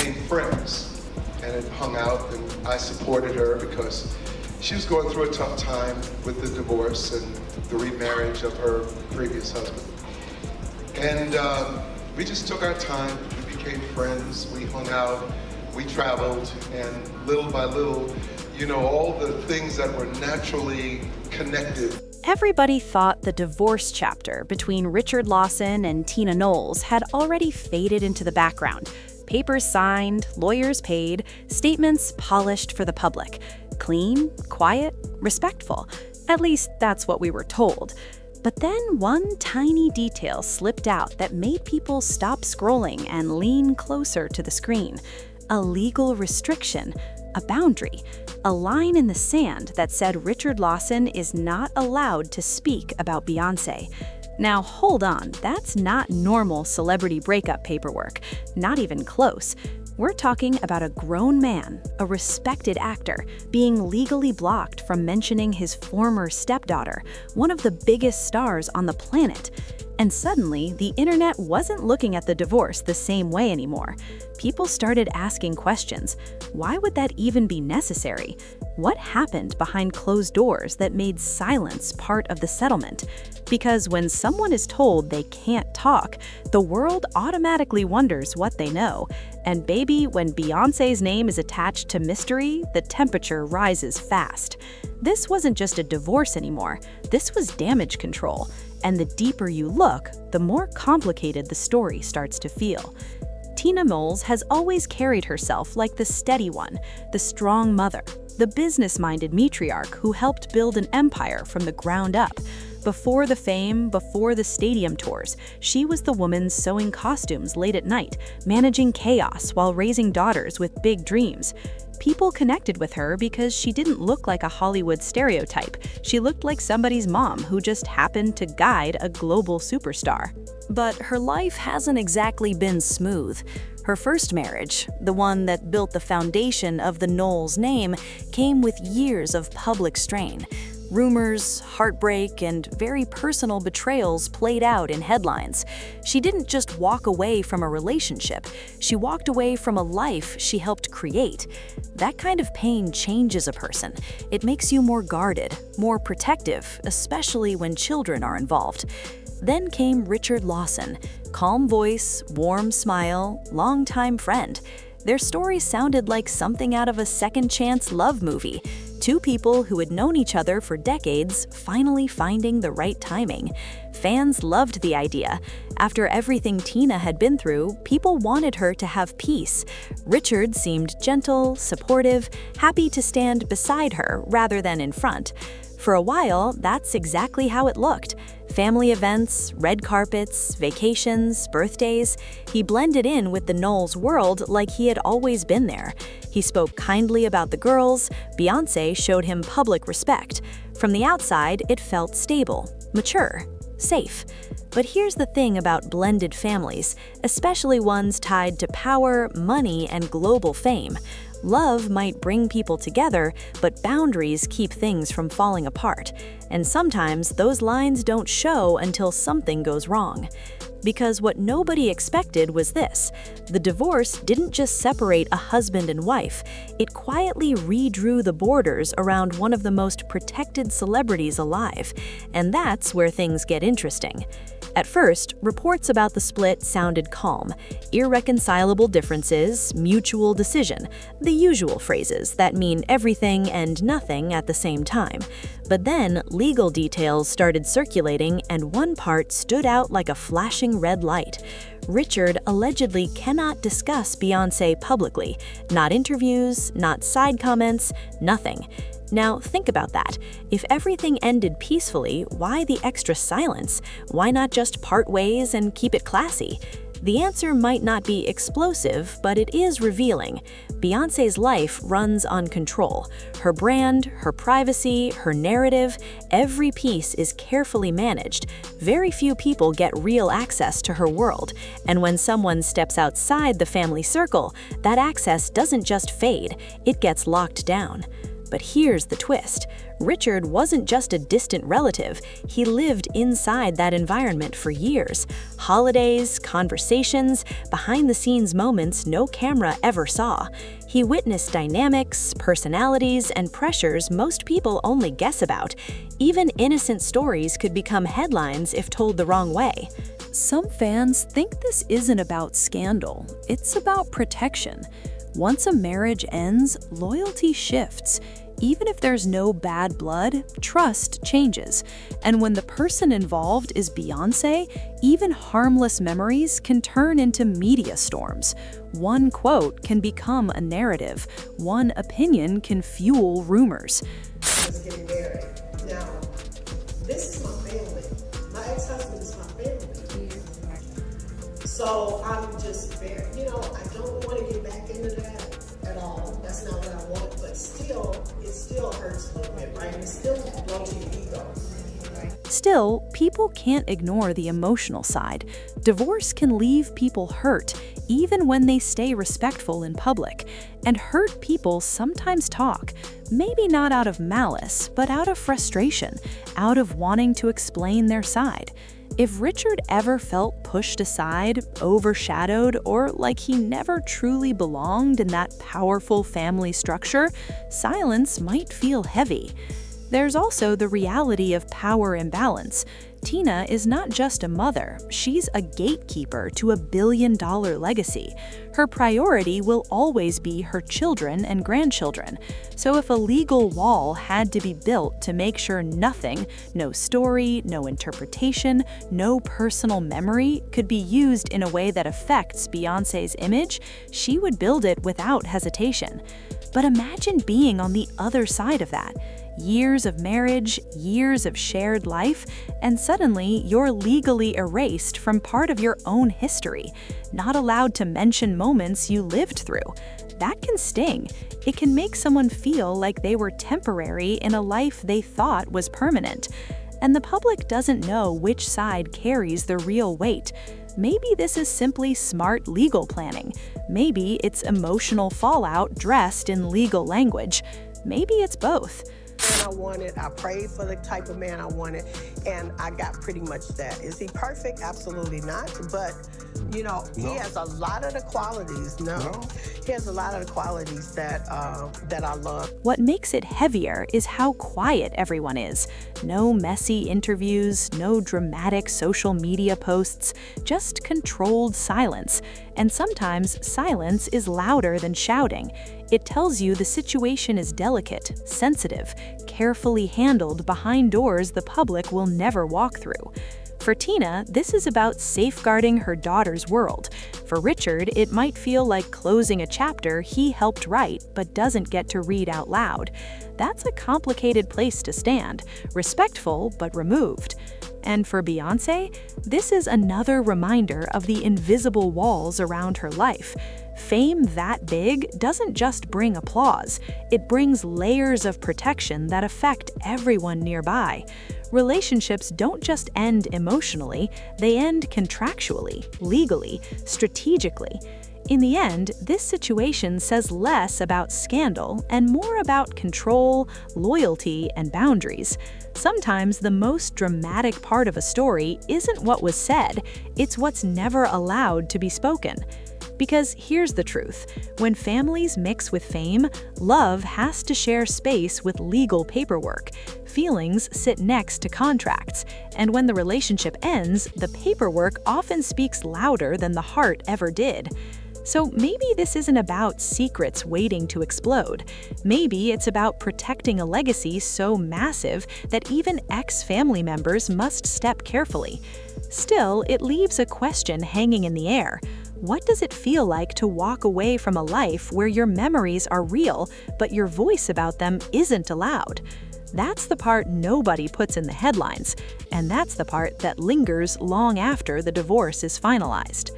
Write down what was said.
became friends and hung out, and I supported her because she was going through a tough time with the divorce and the remarriage of her previous husband. And we just took our time, we became friends, we hung out, we traveled, and little by little, all the things that were naturally connected. Everybody thought the divorce chapter between Richard Lawson and Tina Knowles had already faded into the background. Papers signed, lawyers paid, statements polished for the public. Clean, quiet, respectful. At least that's what we were told. But then one tiny detail slipped out that made people stop scrolling and lean closer to the screen. A legal restriction, a boundary, a line in the sand that said Richard Lawson is not allowed to speak about Beyonce. Now hold on, that's not normal celebrity breakup paperwork, not even close. We're talking about a grown man, a respected actor, being legally blocked from mentioning his former stepdaughter, one of the biggest stars on the planet. And suddenly, the internet wasn't looking at the divorce the same way anymore. People started asking questions. Why would that even be necessary? What happened behind closed doors that made silence part of the settlement? Because when someone is told they can't talk, the world automatically wonders what they know. And baby, when Beyoncé's name is attached to mystery, the temperature rises fast. This wasn't just a divorce anymore. This was damage control. And the deeper you look, the more complicated the story starts to feel. Tina Knowles has always carried herself like the steady one, the strong mother, the business-minded matriarch who helped build an empire from the ground up. Before the fame, before the stadium tours, she was the woman sewing costumes late at night, managing chaos while raising daughters with big dreams. People connected with her because she didn't look like a Hollywood stereotype. She looked like somebody's mom who just happened to guide a global superstar. But her life hasn't exactly been smooth. Her first marriage, the one that built the foundation of the Knowles name, came with years of public strain. Rumors, heartbreak, and very personal betrayals played out in headlines. She didn't just walk away from a relationship, she walked away from a life she helped create. That kind of pain changes a person. It makes you more guarded, more protective, especially when children are involved. Then came Richard Lawson, calm voice, warm smile, longtime friend. Their story sounded like something out of a second chance love movie. Two people who had known each other for decades finally finding the right timing. Fans loved the idea. After everything Tina had been through, people wanted her to have peace. Richard seemed gentle, supportive, happy to stand beside her rather than in front. For a while, that's exactly how it looked. Family events, red carpets, vacations, birthdays. He blended in with the Knowles world like he had always been there. He spoke kindly about the girls. Beyonce showed him public respect. From the outside, it felt stable, mature, safe. But here's the thing about blended families, especially ones tied to power, money, and global fame. Love might bring people together, but boundaries keep things from falling apart. And sometimes those lines don't show until something goes wrong. Because what nobody expected was this: the divorce didn't just separate a husband and wife, it quietly redrew the borders around one of the most protected celebrities alive. And that's where things get interesting. At first, reports about the split sounded calm: irreconcilable differences, mutual decision, the usual phrases that mean everything and nothing at the same time. But then, legal details started circulating, and one part stood out like a flashing red light. Richard allegedly cannot discuss Beyonce publicly. Not interviews, not side comments, nothing. Now, think about that. If everything ended peacefully, why the extra silence? Why not just part ways and keep it classy? The answer might not be explosive, but it is revealing. Beyonce's life runs on control. Her brand, her privacy, her narrative, every piece is carefully managed. Very few people get real access to her world. And when someone steps outside the family circle, that access doesn't just fade, it gets locked down. But here's the twist. Richard wasn't just a distant relative, he lived inside that environment for years. Holidays, conversations, behind-the-scenes moments no camera ever saw. He witnessed dynamics, personalities, and pressures most people only guess about. Even innocent stories could become headlines if told the wrong way. Some fans think this isn't about scandal, it's about protection. Once a marriage ends, loyalty shifts. Even if there's no bad blood, trust changes. And when the person involved is Beyonce, even harmless memories can turn into media storms. One quote can become a narrative. One opinion can fuel rumors. I was getting married. Now, this is my family. My ex-husband is my family. So I'm just very, I don't want to get back into that at all. That's not what I want, but still, it still hurts a little bit, right? It still blow to your ego. Still, people can't ignore the emotional side. Divorce can leave people hurt, even when they stay respectful in public. And hurt people sometimes talk, maybe not out of malice, but out of frustration, out of wanting to explain their side. If Richard ever felt pushed aside, overshadowed, or like he never truly belonged in that powerful family structure, silence might feel heavy. There's also the reality of power imbalance. Tina is not just a mother, she's a gatekeeper to a billion-dollar legacy. Her priority will always be her children and grandchildren. So if a legal wall had to be built to make sure nothing, no story, no interpretation, no personal memory could be used in a way that affects Beyoncé's image, she would build it without hesitation. But imagine being on the other side of that. Years of marriage, years of shared life, and suddenly you're legally erased from part of your own history, not allowed to mention moments you lived through. That can sting. It can make someone feel like they were temporary in a life they thought was permanent. And the public doesn't know which side carries the real weight. Maybe this is simply smart legal planning. Maybe it's emotional fallout dressed in legal language. Maybe it's both. I wanted, I prayed for the type of man I wanted, and I got pretty much that. Is he perfect? Absolutely not. But, he has a lot of the qualities. He has a lot of the qualities that I love. What makes it heavier is how quiet everyone is. No messy interviews, no dramatic social media posts, just controlled silence. And sometimes silence is louder than shouting. It tells you the situation is delicate, sensitive, carefully handled behind doors the public will never walk through. For Tina, this is about safeguarding her daughter's world. For Richard, it might feel like closing a chapter he helped write but doesn't get to read out loud. That's a complicated place to stand, respectful but removed. And for Beyonce, this is another reminder of the invisible walls around her life. Fame that big doesn't just bring applause, it brings layers of protection that affect everyone nearby. Relationships don't just end emotionally, they end contractually, legally, strategically. In the end, this situation says less about scandal and more about control, loyalty, and boundaries. Sometimes the most dramatic part of a story isn't what was said, it's what's never allowed to be spoken. Because here's the truth, when families mix with fame, love has to share space with legal paperwork. Feelings sit next to contracts, and when the relationship ends, the paperwork often speaks louder than the heart ever did. So maybe this isn't about secrets waiting to explode. Maybe it's about protecting a legacy so massive that even ex-family members must step carefully. Still, it leaves a question hanging in the air. What does it feel like to walk away from a life where your memories are real, but your voice about them isn't allowed? That's the part nobody puts in the headlines, and that's the part that lingers long after the divorce is finalized.